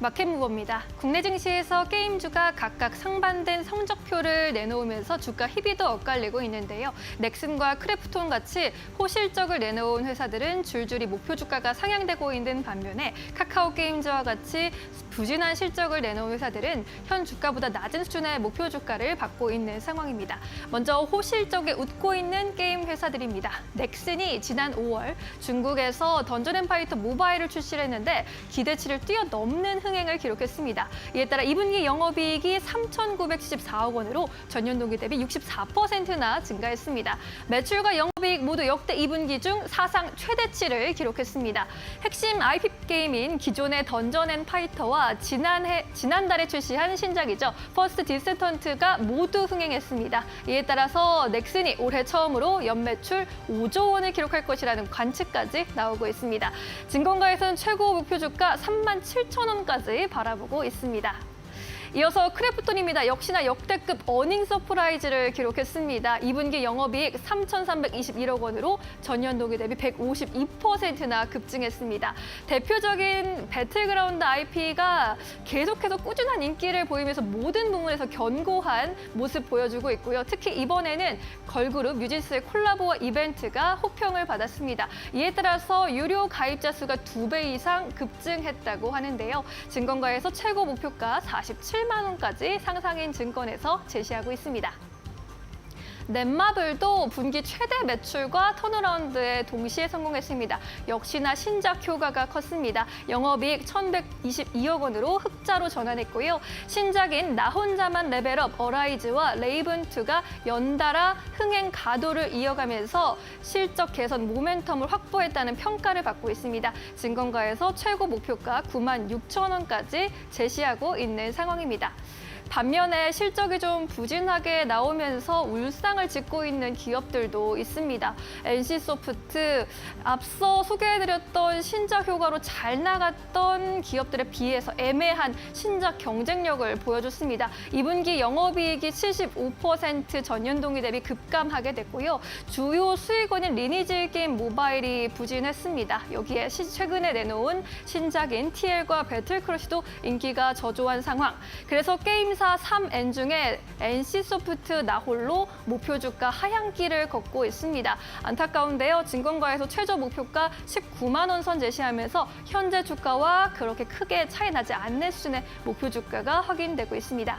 마켓무버입니다. 국내 증시에서 게임주가 각각 상반된 성적표를 내놓으면서 주가 희비도 엇갈리고 있는데요. 넥슨과 크래프톤 같이 호실적을 내놓은 회사들은 줄줄이 목표 주가가 상향되고 있는 반면에 카카오 게임즈와 같이 부진한 실적을 내놓은 회사들은 현 주가보다 낮은 수준의 목표 주가를 받고 있는 상황입니다. 먼저 호실적에 웃고 있는 게임 회사들입니다. 넥슨이 지난 5월 중국에서 던전 앤 파이터 모바일을 출시를 했는데 기대치를 뛰어넘는 흥행을 기록했습니다. 이에 따라 2분기 영업이익이 3,914억 원으로 전년 동기 대비 64%나 증가했습니다. 매출과 영업이익 모두 역대 2분기 중 사상 최대치를 기록했습니다. 핵심 IP 게임인 기존의 던전 앤 파이터와 지난달에 출시한 신작이죠. 퍼스트 디스턴트가 모두 흥행했습니다. 이에 따라서 넥슨이 올해 처음으로 연매출 5조 원을 기록할 것이라는 관측까지 나오고 있습니다. 증권가에서는 최고 목표 주가 37,000원까지 바라보고 있습니다. 이어서 크래프톤입니다. 역시나 역대급 어닝 서프라이즈를 기록했습니다. 2분기 영업이익 3,321억 원으로 전년 동기 대비 152%나 급증했습니다. 대표적인 배틀그라운드 IP가 계속해서 꾸준한 인기를 보이면서 모든 부문에서 견고한 모습 보여주고 있고요. 특히 이번에는 걸그룹 뉴진스의 콜라보 이벤트가 호평을 받았습니다. 이에 따라서 유료 가입자 수가 2배 이상 급증했다고 하는데요. 증권가에서 최고 목표가 47만 원까지 상상인 증권에서 제시하고 있습니다. 넷마블도 분기 최대 매출과 턴어라운드에 동시에 성공했습니다. 역시나 신작 효과가 컸습니다. 영업이익 1,122억 원으로 흑자로 전환했고요. 신작인 나 혼자만 레벨업 어라이즈와 레이븐2가 연달아 흥행 가도를 이어가면서 실적 개선 모멘텀을 확보했다는 평가를 받고 있습니다. 증권가에서 최고 목표가 96,000원까지 제시하고 있는 상황입니다. 반면에 실적이 좀 부진하게 나오면서 울상을 짓고 있는 기업들도 있습니다. NC소프트, 앞서 소개해드렸던 신작 효과로 잘 나갔던 기업들에 비해서 애매한 신작 경쟁력을 보여줬습니다. 2분기 영업이익이 75% 전년 동기 대비 급감하게 됐고요. 주요 수익원인 리니지 게임 모바일이 부진했습니다. 여기에 최근에 내놓은 신작인 TL과 배틀크러시도 인기가 저조한 상황. 그래서 게임사 3N 중에 NC소프트 나홀로 목표 주가 하향기를 걷고 있습니다. 안타까운데요. 증권가에서 최저 목표가 19만 원 선 제시하면서 현재 주가와 그렇게 크게 차이 나지 않는 수준의 목표 주가가 확인되고 있습니다.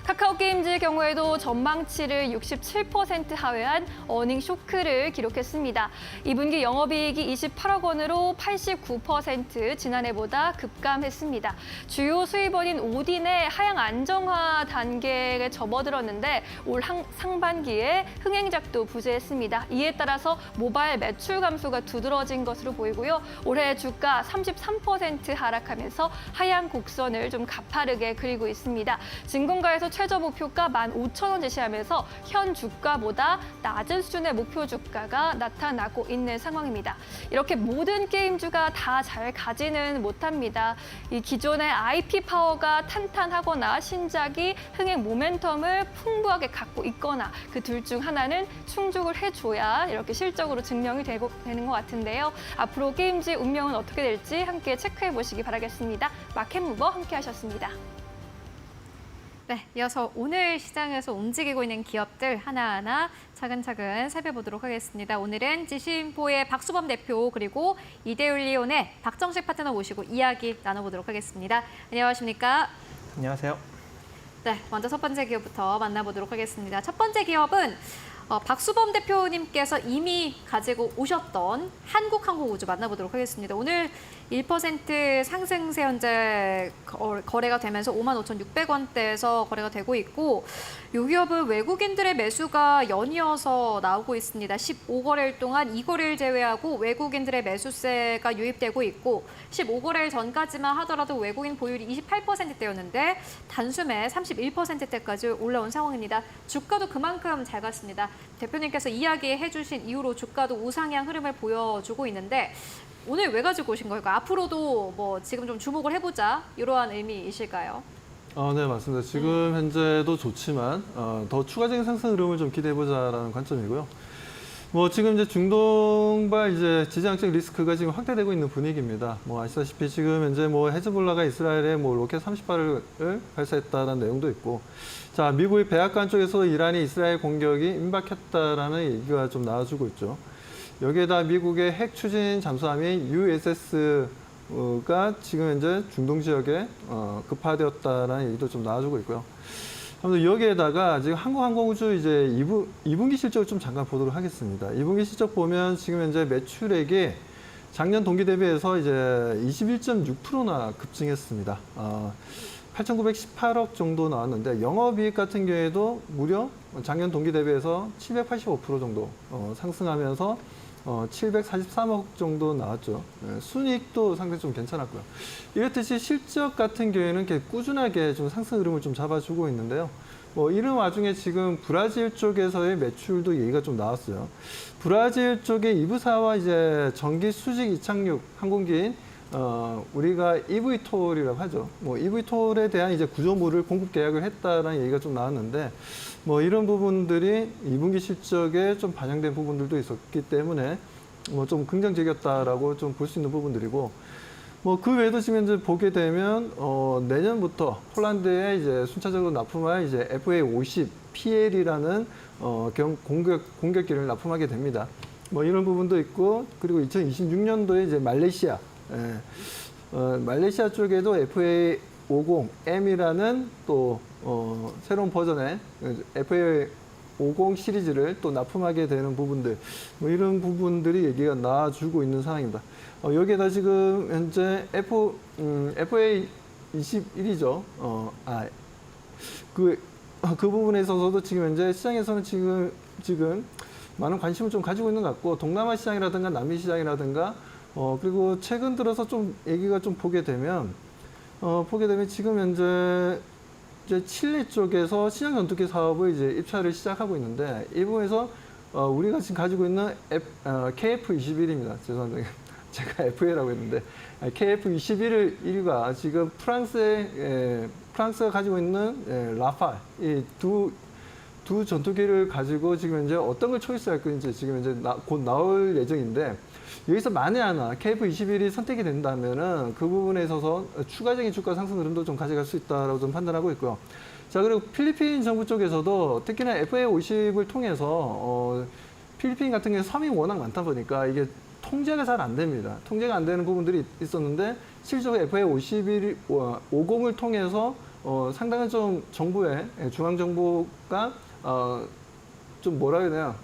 카카오 게임즈의 경우에도 전망치를 67% 하회한 어닝 쇼크를 기록했습니다. 2분기 영업이익이 28억 원으로 89% 지난해보다 급감했습니다. 주요 수입원인 오딘의 하향 안정화 단계에 접어들었는데 올 상반기에 흥행작도 부재했습니다. 이에 따라서 모바일 매출 감소가 두드러진 것으로 보이고요. 올해 주가 33% 하락하면서 하향 곡선을 좀 가파르게 그리고 있습니다. 증권가에서 최저 목표가 15,000원 제시하면서 현 주가보다 낮은 수준의 목표 주가가 나타나고 있는 상황입니다. 이렇게 모든 게임주가 다 잘 가지는 못합니다. 이 기존의 IP 파워가 탄탄하거나 신작이 흥행 모멘텀을 풍부하게 갖고 있거나 그 둘 중 하나는 충족을 해줘야 이렇게 실적으로 증명이 되는 것 같은데요. 앞으로 게임주의 운명은 어떻게 될지 함께 체크해 보시기 바라겠습니다. 마켓무버 함께 하셨습니다. 네, 이어서 오늘 시장에서 움직이고 있는 기업들 하나하나 차근차근 살펴보도록 하겠습니다. 오늘은 지식인포의 박수범 대표 그리고 이데올리온의 박정식 파트너 모시고 이야기 나눠보도록 하겠습니다. 안녕하십니까? 안녕하세요. 네, 먼저 첫 번째 기업부터 만나보도록 하겠습니다. 첫 번째 기업은 박수범 대표님께서 이미 가지고 오셨던 한국항공우주 만나보도록 하겠습니다. 오늘 1% 상승세 현재 거래가 되면서 55,600원대에서 거래가 되고 있고 이 기업은 외국인들의 매수가 연이어서 나오고 있습니다. 15거래일 동안 2거래일 제외하고 외국인들의 매수세가 유입되고 있고 15거래일 전까지만 하더라도 외국인 보유율이 28%대였는데 단숨에 31%대까지 올라온 상황입니다. 주가도 그만큼 잘 갔습니다. 대표님께서 이야기해 주신 이후로 주가도 우상향 흐름을 보여주고 있는데 오늘 왜 가지고 오신 걸까요? 앞으로도 뭐 지금 좀 주목을 해보자 이러한 의미이실까요? 네, 맞습니다. 지금 현재도 좋지만 더 추가적인 상승 흐름을 좀 기대해보자라는 관점이고요. 뭐 지금 이제 중동발 이제 지정학적 리스크가 지금 확대되고 있는 분위기입니다. 뭐 아시다시피 지금 현재 뭐 헤즈볼라가 이스라엘에 뭐 로켓 30발을 발사했다는 내용도 있고, 자 미국의 백악관 쪽에서 이란이 이스라엘 공격이 임박했다라는 얘기가 좀 나와주고 있죠. 여기에다 미국의 핵 추진 잠수함인 USS가 지금 현재 중동 지역에 급파되었다라는 얘기도 좀 나와주고 있고요. 아무튼 여기에다가 지금 한국항공우주 이제 2분기 실적을 좀 잠깐 보도록 하겠습니다. 2분기 실적 보면 지금 현재 매출액이 작년 동기 대비해서 이제 21.6%나 급증했습니다. 8,918억 정도 나왔는데 영업이익 같은 경우에도 무려 작년 동기 대비해서 785% 정도 상승하면서 743억 정도 나왔죠. 순이익도 상당히 좀 괜찮았고요. 이렇듯이 실적 같은 경우에는 이렇게 꾸준하게 좀 상승 흐름을 좀 잡아주고 있는데요. 뭐 이런 와중에 지금 브라질 쪽에서의 매출도 얘기가 좀 나왔어요. 브라질 쪽의 이브사와 이제 전기 수직 이착륙 항공기인 우리가 EV톨이라고 하죠. 뭐 EV톨에 대한 이제 구조물을 공급 계약을 했다라는 얘기가 좀 나왔는데, 뭐 이런 부분들이 2분기 실적에 좀 반영된 부분들도 있었기 때문에 뭐 좀 긍정적이었다라고 좀 볼 수 있는 부분들이고, 뭐 그 외에도 지금 이제 보게 되면 내년부터 폴란드에 이제 순차적으로 납품할 이제 FA50 PL이라는 공격기를 납품하게 됩니다. 뭐 이런 부분도 있고, 그리고 2026년도에 이제 말레이시아 말레이시아 쪽에도 FA50M이라는 또 새로운 버전의 FA50 시리즈를 또 납품하게 되는 부분들, 뭐 이런 부분들이 얘기가 나와주고 있는 상황입니다. 여기에다 지금 현재 FA21이죠. 그 부분에 있어서도 지금 현재 시장에서는 지금 많은 관심을 좀 가지고 있는 것 같고, 동남아 시장이라든가 남미 시장이라든가 그리고 최근 들어서 좀 얘기가 좀 보게 되면 지금 현재 이제 칠레 쪽에서 시장 전투기 사업을 이제 입찰을 시작하고 있는데, 이 부분에서 우리가 지금 가지고 있는 KF-21입니다. 죄송합니다. 제가 FA라고 했는데 KF-21가 지금 프랑스가 가지고 있는 라팔 이 두 전투기를 가지고 지금 이제 어떤 걸 초이스할 건지 지금 이제 곧 나올 예정인데, 여기서 만에 하나 KF-21이 선택이 된다면은 그 부분에 있어서 추가적인 주가 상승 흐름도 좀 가져갈 수 있다라고 좀 판단하고 있고요. 자, 그리고 필리핀 정부 쪽에서도 특히나 FA50을 통해서 필리핀 같은 경우에 섬이 워낙 많다 보니까 이게 통제가 잘 안 됩니다. 통제가 안 되는 부분들이 있었는데, 실제로 FA50을 통해서 상당한 좀 정부의 중앙정부가 좀 뭐라 해야 되나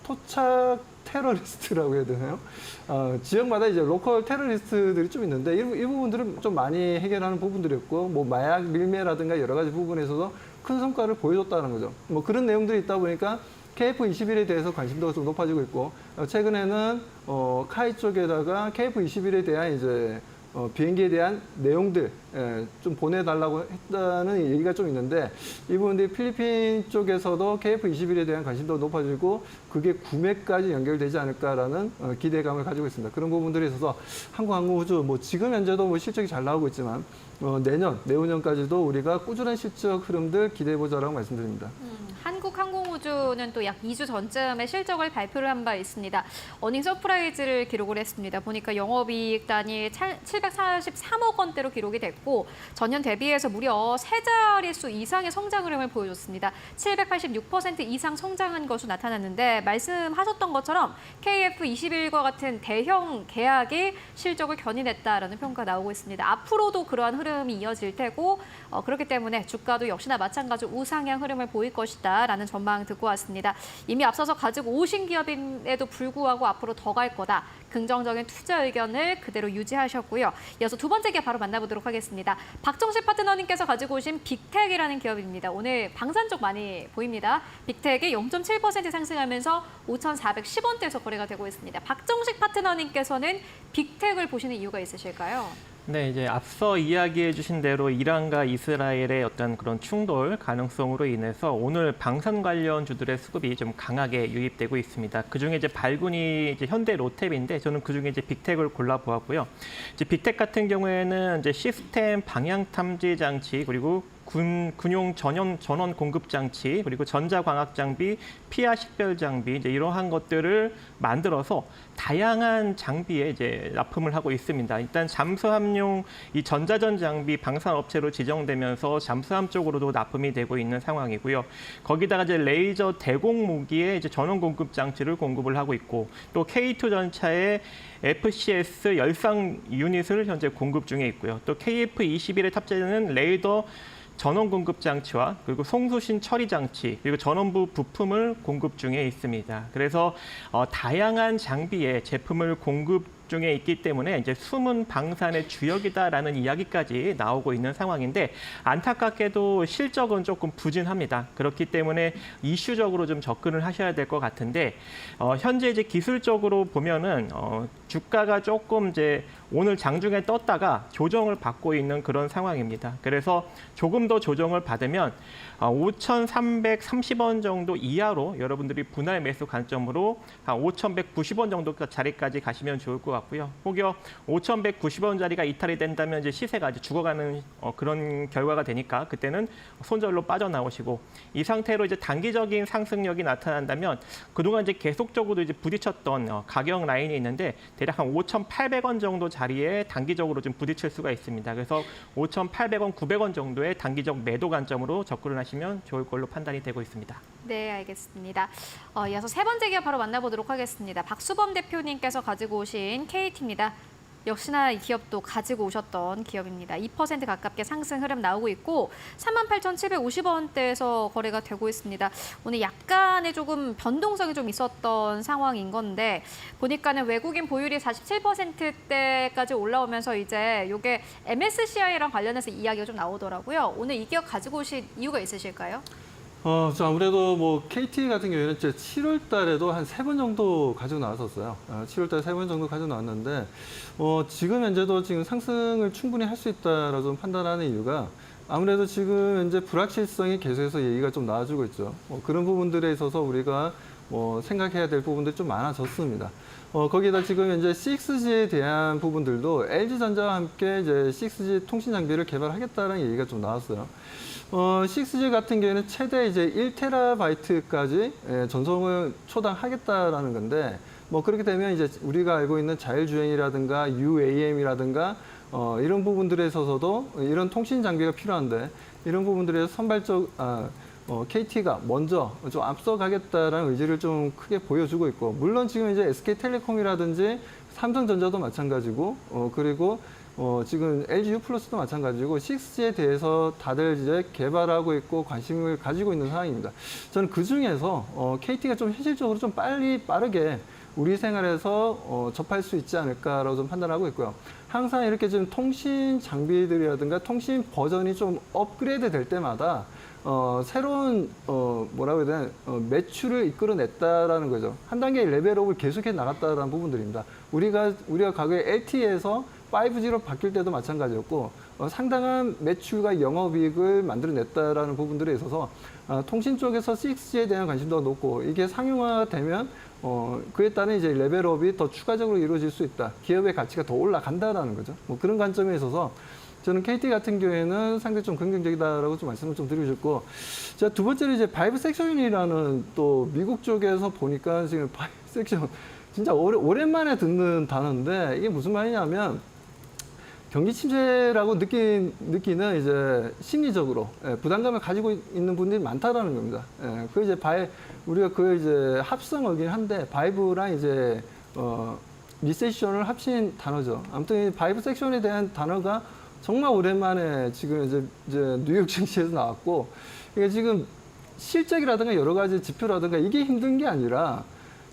토착 테러리스트라고 해야 되나요? 지역마다 이제 로컬 테러리스트들이 좀 있는데, 이 부분들은 좀 많이 해결하는 부분들이었고, 뭐 마약 밀매라든가 여러 가지 부분에서도 큰 성과를 보여줬다는 거죠. 뭐 그런 내용들이 있다 보니까 KF-21에 대해서 관심도가 좀 높아지고 있고, 최근에는 카이 쪽에다가 KF-21에 대한 이제 비행기에 대한 내용들 좀 보내달라고 했다는 얘기가 좀 있는데, 이 부분들이 필리핀 쪽에서도 KF-21에 대한 관심도가 높아지고 그게 구매까지 연결되지 않을까라는 기대감을 가지고 있습니다. 그런 부분들에 있어서 한국항공우주 뭐 지금 현재도 뭐 실적이 잘 나오고 있지만 내후년까지도 우리가 꾸준한 실적 흐름들 기대해보자라고 말씀드립니다. 한국항공우주는 또 약 2주 전쯤에 실적을 발표를 한 바 있습니다. 어닝 서프라이즈를 기록을 했습니다. 보니까 영업이익 단위 743억 원대로 기록이 됐고, 전년 대비해서 무려 3자릿수 이상의 성장 흐름을 보여줬습니다. 786% 이상 성장한 것으로 나타났는데, 말씀하셨던 것처럼 KF-21과 같은 대형 계약이 실적을 견인했다라는 평가가 나오고 있습니다. 앞으로도 그러한 흐름이 이어질 테고, 그렇기 때문에 주가도 역시나 마찬가지로 우상향 흐름을 보일 것이다라는 전망 듣고 왔습니다. 이미 앞서서 가지고 오신 기업임에도 불구하고 앞으로 더 갈 거다. 긍정적인 투자 의견을 그대로 유지하셨고요. 이어서 두 번째 기업 바로 만나보도록 하겠습니다. 박정식 파트너님께서 가지고 오신 빅텍이라는 기업입니다. 오늘 방산 쪽 많이 보입니다. 빅텍이 0.7% 상승하면서 5,410원대에서 거래가 되고 있습니다. 박정식 파트너님께서는 빅텍을 보시는 이유가 있으실까요? 네, 이제 앞서 이야기해 주신 대로 이란과 이스라엘의 어떤 그런 충돌 가능성으로 인해서 오늘 방산 관련주들의 수급이 좀 강하게 유입되고 있습니다. 그중에 이제 발군이 이제 현대 로템인데, 저는 그중에 이제 빅텍을 골라보았고요. 이제 빅텍 같은 경우에는 이제 시스템 방향 탐지 장치, 그리고 군용 전원 공급 장치, 그리고 전자광학 장비, 피하 식별 장비 이제 이러한 것들을 만들어서 다양한 장비에 이제 납품을 하고 있습니다. 일단 잠수함용 이 전자전 장비 방산업체로 지정되면서 잠수함 쪽으로도 납품이 되고 있는 상황이고요. 거기다가 이제 레이저 대공 무기에 이제 전원 공급 장치를 공급을 하고 있고, 또 K2 전차에 FCS 열상 유닛을 현재 공급 중에 있고요. 또 KF-21에 탑재되는 레이더 전원 공급 장치와 그리고 송수신 처리 장치, 그리고 전원부 부품을 공급 중에 있습니다. 그래서 다양한 장비의 제품을 공급 중에 있기 때문에 이제 숨은 방산의 주역이다라는 이야기까지 나오고 있는 상황인데, 안타깝게도 실적은 조금 부진합니다. 그렇기 때문에 이슈적으로 좀 접근을 하셔야 될 것 같은데, 현재 이제 기술적으로 보면은 주가가 조금 이제 오늘 장중에 떴다가 조정을 받고 있는 그런 상황입니다. 그래서 조금 더 조정을 받으면 5,330원 정도 이하로 여러분들이 분할 매수 관점으로 한 5,190원 정도 자리까지 가시면 좋을 것 같고요. 혹여 5,190원짜리가 이탈이 된다면 이제 시세가 이제 죽어가는 그런 결과가 되니까 그때는 손절로 빠져나오시고, 이 상태로 이제 단기적인 상승력이 나타난다면 그동안 이제 계속적으로 이제 부딪혔던 가격 라인이 있는데 대략 한 5,800원 정도 자리에 단기적으로 좀 부딪힐 수가 있습니다. 그래서 5,800원, 900원 정도의 단기적 매도 관점으로 접근을 하시면 좋을 걸로 판단이 되고 있습니다. 네, 알겠습니다. 이어서 세 번째 기업 바로 만나보도록 하겠습니다. 박수범 대표님께서 가지고 오신 KT입니다. 역시나 이 기업도 가지고 오셨던 기업입니다. 2% 가깝게 상승 흐름 나오고 있고 38,750원대에서 거래가 되고 있습니다. 오늘 약간의 조금 변동성이 좀 있었던 상황인 건데, 보니까는 외국인 보유율이 47%대까지 올라오면서 이제 이게 MSCI랑 관련해서 이야기가 좀 나오더라고요. 오늘 이 기업 가지고 오신 이유가 있으실까요? 저 아무래도 뭐 KT 같은 경우에는 7월 달에도 한 3번 정도 가지고 나왔었어요. 7월 달에 3번 정도 가지고 나왔는데, 지금 현재도 지금 상승을 충분히 할 수 있다라고 좀 판단하는 이유가, 아무래도 지금 현재 불확실성이 계속해서 얘기가 좀 나와주고 있죠. 그런 부분들에 있어서 우리가 생각해야 될 부분들이 좀 많아졌습니다. 거기다 지금 현재 6G에 대한 부분들도 LG전자와 함께 이제 6G 통신 장비를 개발하겠다는 얘기가 좀 나왔어요. 6G 같은 경우에는 최대 이제 1TB까지 전송을 초당하겠다라는 건데, 그렇게 되면 이제 우리가 알고 있는 자율주행이라든가 UAM이라든가 이런 부분들에 있어서도 이런 통신 장비가 필요한데, 이런 부분들에서 KT가 먼저 좀 앞서가겠다라는 의지를 좀 크게 보여주고 있고, 물론 지금 이제 SK텔레콤이라든지 삼성전자도 마찬가지고, 그리고 지금 LG U+도 마찬가지고 6G에 대해서 다들 이제 개발하고 있고 관심을 가지고 있는 상황입니다. 저는 그 중에서 KT가 좀 현실적으로 좀 빠르게 우리 생활에서 접할 수 있지 않을까라고 좀 판단하고 있고요. 항상 이렇게 좀 통신 장비들이라든가 통신 버전이 좀 업그레이드 될 때마다 새로운 뭐라고 해야 되나 매출을 이끌어냈다라는 거죠. 한 단계 레벨업을 계속해 나갔다라는 부분들입니다. 우리가 과거에 LTE에서 5G로 바뀔 때도 마찬가지였고, 상당한 매출과 영업이익을 만들어냈다라는 부분들에 있어서 통신 쪽에서 6G에 대한 관심도가 높고, 이게 상용화되면 그에 따른 이제 레벨업이 더 추가적으로 이루어질 수 있다. 기업의 가치가 더 올라간다라는 거죠. 그런 관점에 있어서 저는 KT 같은 경우에는 상당히 좀 긍정적이다라고 좀 말씀을 좀 드리고 싶고, 자, 두 번째로 이제 바이브 섹션이라는 또 미국 쪽에서 보니까 지금 바이브 섹션 진짜 오랜만에 듣는 단어인데, 이게 무슨 말이냐면 경기 침체라고 느끼는 이제 심리적으로 부담감을 가지고 있는 분들이 많다라는 겁니다. 그 이제 우리가 그 이제 합성어긴 한데, 바이브랑 이제 리세션을 합친 단어죠. 아무튼 이 바이브 섹션에 대한 단어가 정말 오랜만에 지금 이제 뉴욕 증시에서 나왔고, 이게 지금 실적이라든가 여러 가지 지표라든가 이게 힘든 게 아니라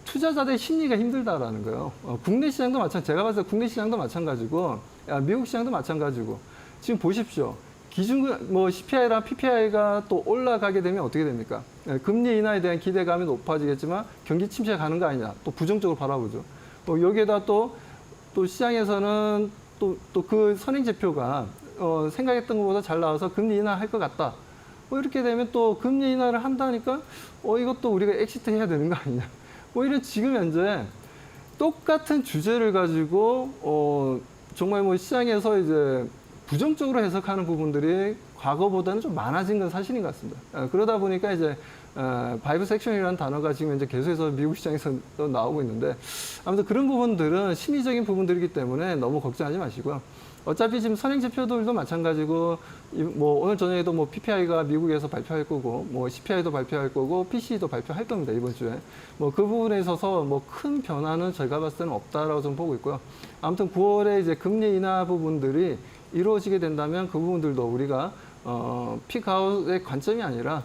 투자자들의 심리가 힘들다라는 거예요. 국내 시장도 제가 봤을 때 국내 시장도 마찬가지고, 미국 시장도 마찬가지고, 지금 보십시오. 기준 CPI랑 PPI가 또 올라가게 되면 어떻게 됩니까? 금리 인하에 대한 기대감이 높아지겠지만 경기 침체가 가는 거 아니냐, 또 부정적으로 바라보죠. 여기에다 또 시장에서는 또 그 선행 지표가 생각했던 것보다 잘 나와서 금리 인하할 것 같다. 이렇게 되면 또 금리 인하를 한다니까 이것도 우리가 엑시트 해야 되는 거 아니냐. 이런 지금 현재 똑같은 주제를 가지고 정말 시장에서 이제 부정적으로 해석하는 부분들이 과거보다는 좀 많아진 건 사실인 것 같습니다. 그러다 보니까 이제 바이브 섹션이라는 단어가 지금 이제 계속해서 미국 시장에서 또 나오고 있는데 아무튼 그런 부분들은 심리적인 부분들이기 때문에 너무 걱정하지 마시고요. 어차피 지금 선행 지표들도 마찬가지고 뭐 오늘 저녁에도 뭐 PPI가 미국에서 발표할 거고 뭐 CPI도 발표할 거고 PCE도 발표할 겁니다 이번 주에. 뭐 그 부분에 있어서 뭐 큰 변화는 제가 봤을 때는 없다라고 좀 보고 있고요. 아무튼 9월에 이제 금리 인하 부분들이 이루어지게 된다면 그 부분들도 우리가 픽아웃의 관점이 아니라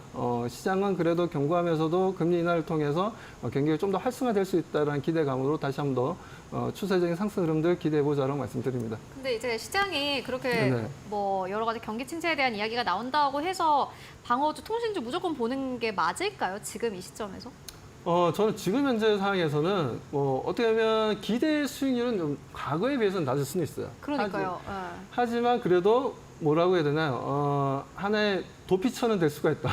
시장은 그래도 경고하면서도 금리 인하를 통해서 경기가 좀 더 활성화될 수 있다는 기대감으로 다시 한번 더 추세적인 상승 흐름들 기대해보자라고 말씀드립니다. 근데 이제 시장이 그렇게 네네. 뭐 여러 가지 경기 침체에 대한 이야기가 나온다고 해서 방어주, 통신주 무조건 보는 게 맞을까요? 지금 이 시점에서? 저는 지금 현재 상황에서는 어떻게 보면 기대 수익률은 좀 과거에 비해서는 낮을 수는 있어요. 그러니까요. 하지만 그래도 뭐라고 해야 되나요? 하나의 도피처는 될 수가 있다.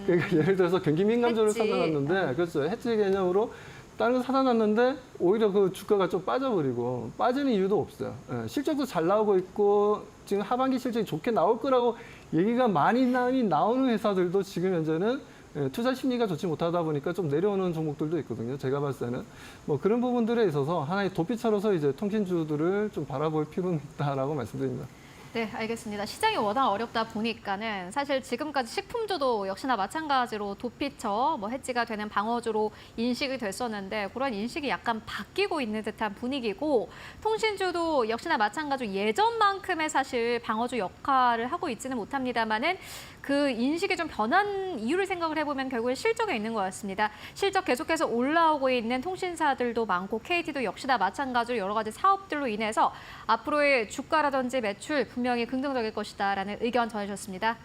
그러니까 예를 들어서 경기 민감주를 해지. 사다 놨는데, 그렇죠. 해지 개념으로 다른 거 사다 놨는데 오히려 그 주가가 좀 빠져버리고 빠지는 이유도 없어요. 실적도 잘 나오고 있고 지금 하반기 실적이 좋게 나올 거라고 얘기가 많이 나오는 회사들도 지금 현재는 투자 심리가 좋지 못하다 보니까 좀 내려오는 종목들도 있거든요. 제가 봤을 때는 뭐 그런 부분들에 있어서 하나의 도피처로서 이제 통신주들을 좀 바라볼 필요는 있다라고 말씀드립니다. 네, 알겠습니다. 시장이 워낙 어렵다 보니까는 사실 지금까지 식품주도 역시나 마찬가지로 도피처, 뭐 해지가 되는 방어주로 인식이 됐었는데 그런 인식이 약간 바뀌고 있는 듯한 분위기고 통신주도 역시나 마찬가지로 예전만큼의 사실 방어주 역할을 하고 있지는 못합니다만은 그 인식이 좀 변한 이유를 생각을 해보면 결국엔 실적에 있는 것 같습니다. 실적 계속해서 올라오고 있는 통신사들도 많고 KT도 역시나 마찬가지로 여러 가지 사업들로 인해서 앞으로의 주가라든지 매출 분명히 긍정적일 것이다라는 의견 전해주셨습니다.